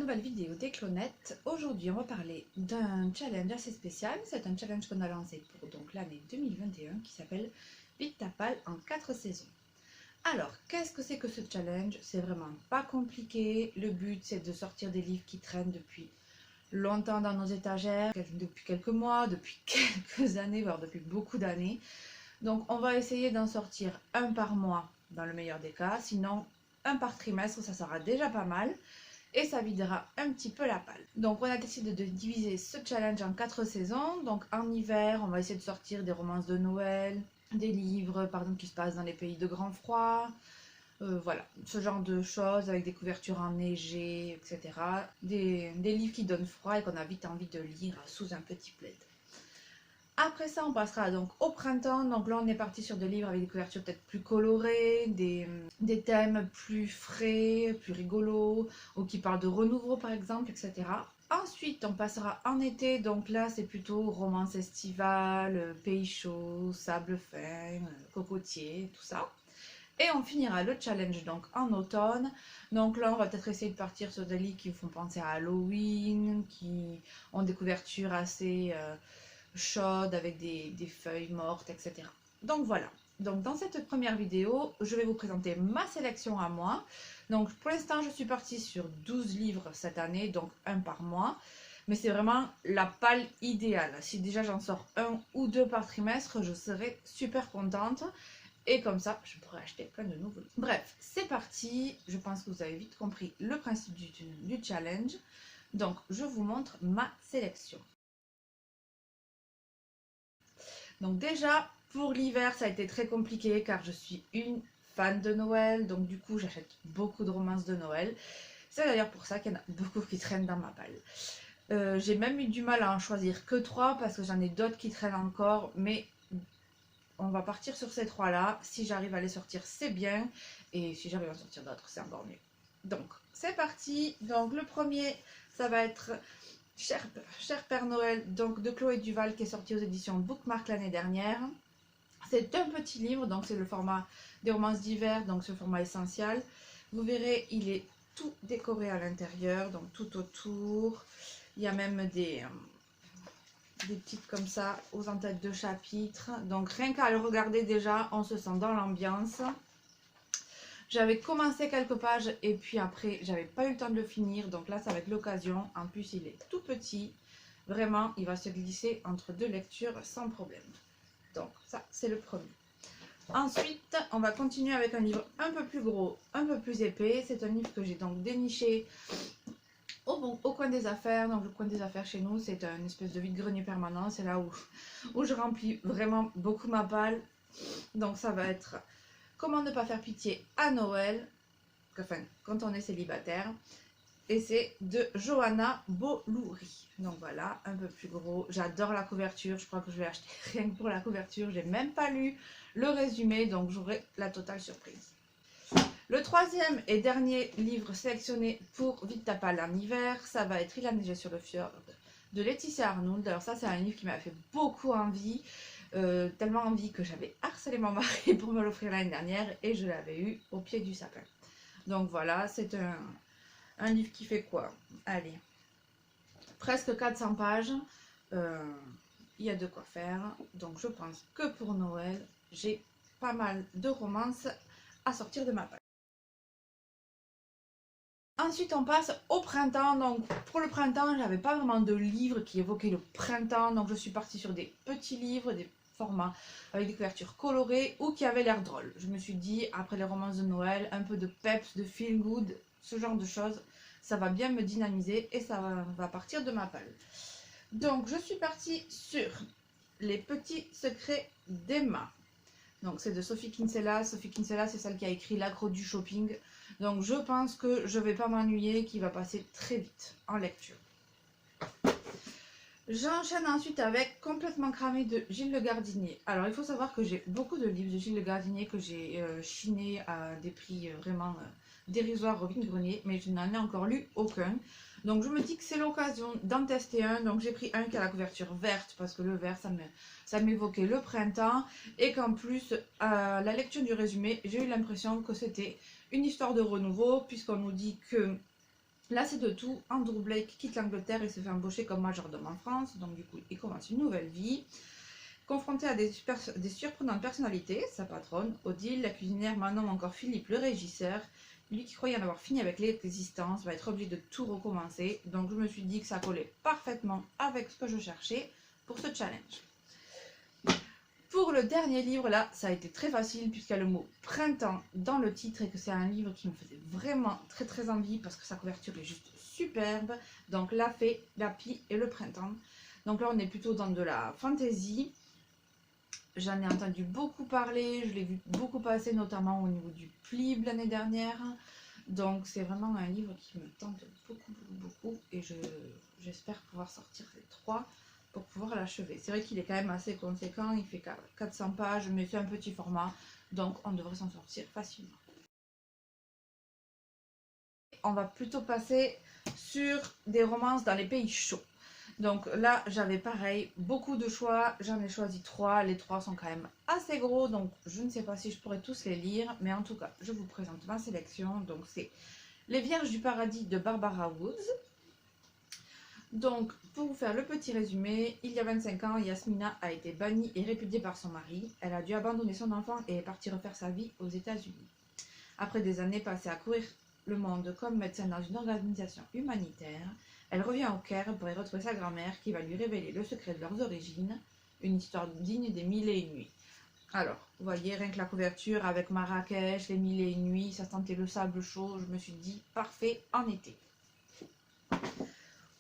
nouvelle vidéo des Clonettes. Aujourd'hui, on va parler d'un challenge assez spécial. C'est un challenge qu'on a lancé pour l'année 2021 qui s'appelle Vite ta palle en 4 saisons. Alors, qu'est-ce que c'est que ce challenge? C'est vraiment pas compliqué. Le but, c'est de sortir des livres qui traînent depuis longtemps dans nos étagères, depuis quelques mois, depuis quelques années, voire depuis beaucoup d'années. Donc, on va essayer d'en sortir un par mois dans le meilleur des cas. Sinon, un par trimestre, ça sera déjà pas mal. Et ça videra un petit peu la palle. Donc on a décidé de diviser ce challenge en 4 saisons. Donc en hiver, on va essayer de sortir des romances de Noël, des livres par exemple qui se passent dans les pays de grand froid. Voilà, ce genre de choses avec des couvertures enneigées, etc. Des livres qui donnent froid et qu'on a vite envie de lire sous un petit plaid. Après ça, on passera donc au printemps. Donc là, on est parti sur des livres avec des couvertures peut-être plus colorées, des thèmes plus frais, plus rigolos, ou qui parlent de renouveau par exemple, etc. Ensuite, on passera en été. Donc là, c'est plutôt romance estivale, pays chaud, sable fin, cocotier, tout ça. Et on finira le challenge donc en automne. Donc là, on va peut-être essayer de partir sur des livres qui vous font penser à Halloween, qui ont des couvertures assez chaude avec des feuilles mortes, etc. Donc voilà. Donc dans cette première vidéo, je vais vous présenter ma sélection à moi. Donc pour l'instant, je suis partie sur 12 livres cette année, donc un par mois. Mais c'est vraiment la palle idéale. Si déjà j'en sors un ou deux par trimestre, je serai super contente. Et comme ça, je pourrais acheter plein de nouveaux livres. Bref, c'est parti. Je pense que vous avez vite compris le principe du challenge. Donc je vous montre ma sélection. Donc déjà, pour l'hiver, ça a été très compliqué car je suis une fan de Noël. Donc du coup, j'achète beaucoup de romances de Noël. C'est d'ailleurs pour ça qu'il y en a beaucoup qui traînent dans ma palle. J'ai même eu du mal à en choisir que 3 parce que j'en ai d'autres qui traînent encore. Mais on va partir sur ces 3-là. Si j'arrive à les sortir, c'est bien. Et si j'arrive à en sortir d'autres, c'est encore mieux. Donc, c'est parti. Donc le premier, ça va être Cher Père Noël, donc de Chloé Duval, qui est sorti aux éditions Bookmark l'année dernière. C'est un petit livre, donc c'est le format des romances d'hiver, donc ce format essentiel. Vous verrez, il est tout décoré à l'intérieur, donc tout autour. Il y a même des petites comme ça aux entêtes de chapitres. Donc rien qu'à le regarder déjà, on se sent dans l'ambiance. J'avais commencé quelques pages et puis après, j'avais pas eu le temps de le finir. Donc là, ça va être l'occasion. En plus, il est tout petit. Vraiment, il va se glisser entre deux lectures sans problème. Donc ça, c'est le premier. Ensuite, on va continuer avec un livre un peu plus gros, un peu plus épais. C'est un livre que j'ai donc déniché au coin des affaires. Donc le coin des affaires chez nous, c'est une espèce de vide-grenier permanent. C'est là où je remplis vraiment beaucoup ma palle. Donc ça va être Comment ne pas faire pitié à Noël, enfin quand on est célibataire. Et c'est de Johanna Bolouri. Donc voilà, un peu plus gros. J'adore la couverture, je crois que je vais acheter rien que pour la couverture. J'ai même pas lu le résumé, donc j'aurai la totale surprise. Le troisième et dernier livre sélectionné pour Vite ta palle en hiver, ça va être Il a neigé sur le fjord de Laetitia Arnould. Alors ça, c'est un livre qui m'a fait beaucoup envie. Tellement envie que j'avais harcelé mon mari pour me l'offrir l'année dernière et je l'avais eu au pied du sapin. Donc voilà, c'est un livre qui fait quoi? Allez, presque 400 pages. Il y a de quoi faire. Donc je pense que pour Noël, j'ai pas mal de romances à sortir de ma page. Ensuite, on passe au printemps. Donc, pour le printemps, j'avais pas vraiment de livres qui évoquaient le printemps. Donc, je suis partie sur des petits livres, des formats avec des couvertures colorées ou qui avaient l'air drôles. Je me suis dit, après les romances de Noël, un peu de peps, de feel good, ce genre de choses, ça va bien me dynamiser et ça va partir de ma palle. Donc, je suis partie sur Les petits secrets d'Emma. Donc c'est de Sophie Kinsella. Sophie Kinsella, c'est celle qui a écrit L'accro du shopping. Donc je pense que je ne vais pas m'ennuyer, qu'il va passer très vite en lecture. J'enchaîne ensuite avec Complètement cramé de Gilles Le Gardinier. Alors il faut savoir que j'ai beaucoup de livres de Gilles Le Gardinier que j'ai chinés à des prix vraiment dérisoires au vide-grenier, mais je n'en ai encore lu aucun. Donc je me dis que c'est l'occasion d'en tester un. Donc j'ai pris un qui a la couverture verte parce que le vert ça m'évoquait le printemps et qu'en plus à la lecture du résumé j'ai eu l'impression que c'était une histoire de renouveau puisqu'on nous dit que Là, c'est de tout. Andrew Blake quitte l'Angleterre et se fait embaucher comme majordome en France. Donc, du coup, il commence une nouvelle vie. Confronté à des surprenantes personnalités, sa patronne, Odile, la cuisinière Manon, encore Philippe, le régisseur, lui qui croyait en avoir fini avec l'existence, va être obligé de tout recommencer. Donc, je me suis dit que ça collait parfaitement avec ce que je cherchais pour ce challenge. Pour le dernier livre, là, ça a été très facile puisqu'il y a le mot printemps dans le titre et que c'est un livre qui me faisait vraiment très envie parce que sa couverture est juste superbe. Donc la fée, la pie et le printemps. Donc là, on est plutôt dans de la fantasy. J'en ai entendu beaucoup parler, je l'ai vu beaucoup passer, notamment au niveau du Plib l'année dernière. Donc c'est vraiment un livre qui me tente beaucoup et j'espère pouvoir sortir les 3 pour pouvoir l'achever. C'est vrai qu'il est quand même assez conséquent, il fait 400 pages, mais c'est un petit format, donc on devrait s'en sortir facilement. On va plutôt passer sur des romances dans les pays chauds. Donc là, j'avais pareil, beaucoup de choix, j'en ai choisi 3, les 3 sont quand même assez gros, donc je ne sais pas si je pourrais tous les lire, mais en tout cas, je vous présente ma sélection. Donc c'est Les Vierges du Paradis de Barbara Woods. Donc, pour vous faire le petit résumé, il y a 25 ans, Yasmina a été bannie et répudiée par son mari. Elle a dû abandonner son enfant et est partie refaire sa vie aux États-Unis. Après des années passées à courir le monde comme médecin dans une organisation humanitaire, elle revient au Caire pour y retrouver sa grand-mère qui va lui révéler le secret de leurs origines, une histoire digne des Mille et une nuits. Alors, vous voyez, rien que la couverture avec Marrakech, les Mille et une nuits, ça sentait le sable chaud, je me suis dit parfait en été.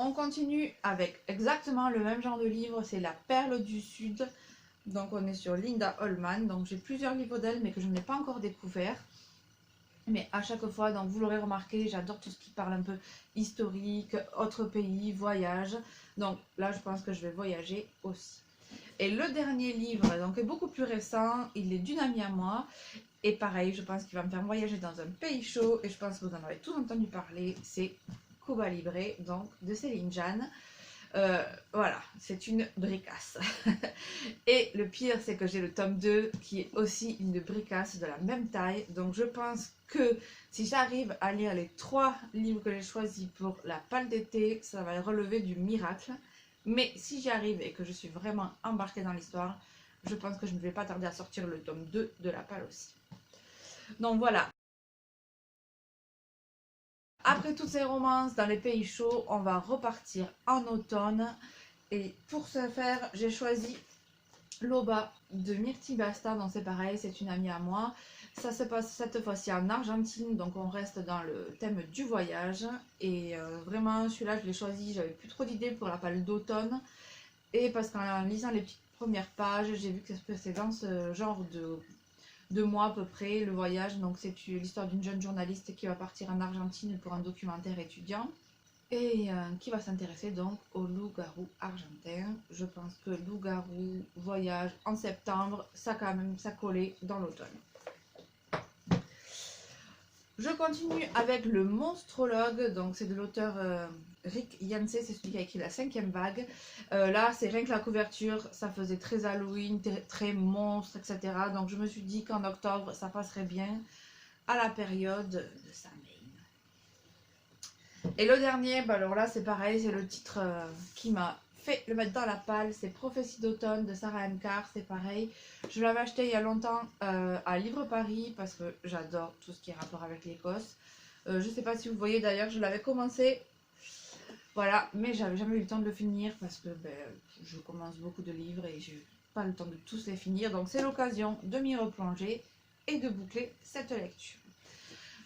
On continue avec exactement le même genre de livre, c'est La Perle du Sud. Donc on est sur Linda Holman, donc j'ai plusieurs livres d'elle mais que je n'ai pas encore découvert. Mais à chaque fois, donc vous l'aurez remarqué, j'adore tout ce qui parle un peu historique, autre pays, voyage. Donc là, je pense que je vais voyager aussi. Et le dernier livre, donc est beaucoup plus récent, il est d'une amie à moi. Et pareil, je pense qu'il va me faire voyager dans un pays chaud. Et je pense que vous en avez tous entendu parler, c'est Cuba Libre, donc de Céline Jeanne. Voilà, c'est une bricasse. Et le pire, c'est que j'ai le tome 2 qui est aussi une bricasse de la même taille. Donc je pense que si j'arrive à lire les 3 livres que j'ai choisis pour la palle d'été, ça va relever du miracle. Mais si j'y arrive et que je suis vraiment embarquée dans l'histoire, je pense que je ne vais pas tarder à sortir le tome 2 de la palle aussi. Donc voilà. Après toutes ces romances dans les pays chauds, on va repartir en automne. Et pour ce faire, j'ai choisi Loba de Myrtille Basta, donc c'est pareil, c'est une amie à moi. Ça se passe cette fois-ci en Argentine, donc on reste dans le thème du voyage. Et vraiment, celui-là, je l'ai choisi, j'avais plus trop d'idées pour la palle d'automne. Et parce qu'en lisant les petites premières pages, j'ai vu que c'est dans ce genre de mois à peu près, le voyage. Donc c'est l'histoire d'une jeune journaliste qui va partir en Argentine pour un documentaire étudiant. Et qui va s'intéresser donc au loup-garou argentin. Je pense que loup-garou, voyage en septembre, ça quand même, ça collait dans l'automne. Je continue avec le monstrologue, donc c'est de l'auteur Rick Yancey, c'est celui qui a écrit La 5e vague. Là, c'est rien que la couverture, ça faisait très Halloween, très monstre, etc. Donc je me suis dit qu'en octobre, ça passerait bien à la période de Samhain. Et le dernier, bah alors là c'est pareil, c'est le titre qui m'a fait le mettre dans la palle, c'est Prophétie d'automne de Sarah M. Carr, c'est pareil. Je l'avais acheté il y a longtemps à Livre Paris parce que j'adore tout ce qui est rapport avec l'Écosse. Je sais pas si vous voyez d'ailleurs, je l'avais commencé, voilà, mais j'avais jamais eu le temps de le finir parce que je commence beaucoup de livres et j'ai pas le temps de tous les finir. Donc c'est l'occasion de m'y replonger et de boucler cette lecture.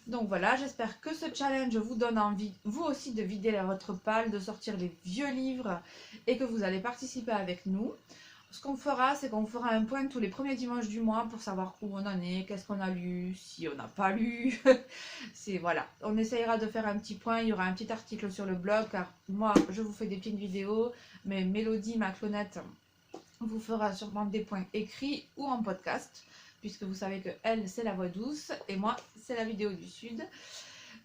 Donc voilà, j'espère que ce challenge vous donne envie, vous aussi, de vider votre palle, de sortir les vieux livres et que vous allez participer avec nous. Ce qu'on fera, c'est qu'on fera un point tous les premiers dimanches du mois pour savoir où on en est, qu'est-ce qu'on a lu, si on n'a pas lu. Voilà, on essayera de faire un petit point, il y aura un petit article sur le blog car moi, je vous fais des petites vidéos, mais Mélodie, ma clonette, vous fera sûrement des points écrits ou en podcast, puisque vous savez que elle, c'est la voix douce et moi, c'est la vidéo du Sud.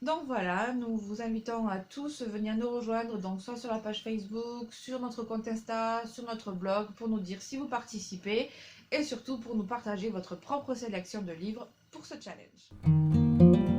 Donc voilà, nous vous invitons à tous venir nous rejoindre, donc soit sur la page Facebook, sur notre compte Insta, sur notre blog, pour nous dire si vous participez et surtout pour nous partager votre propre sélection de livres pour ce challenge.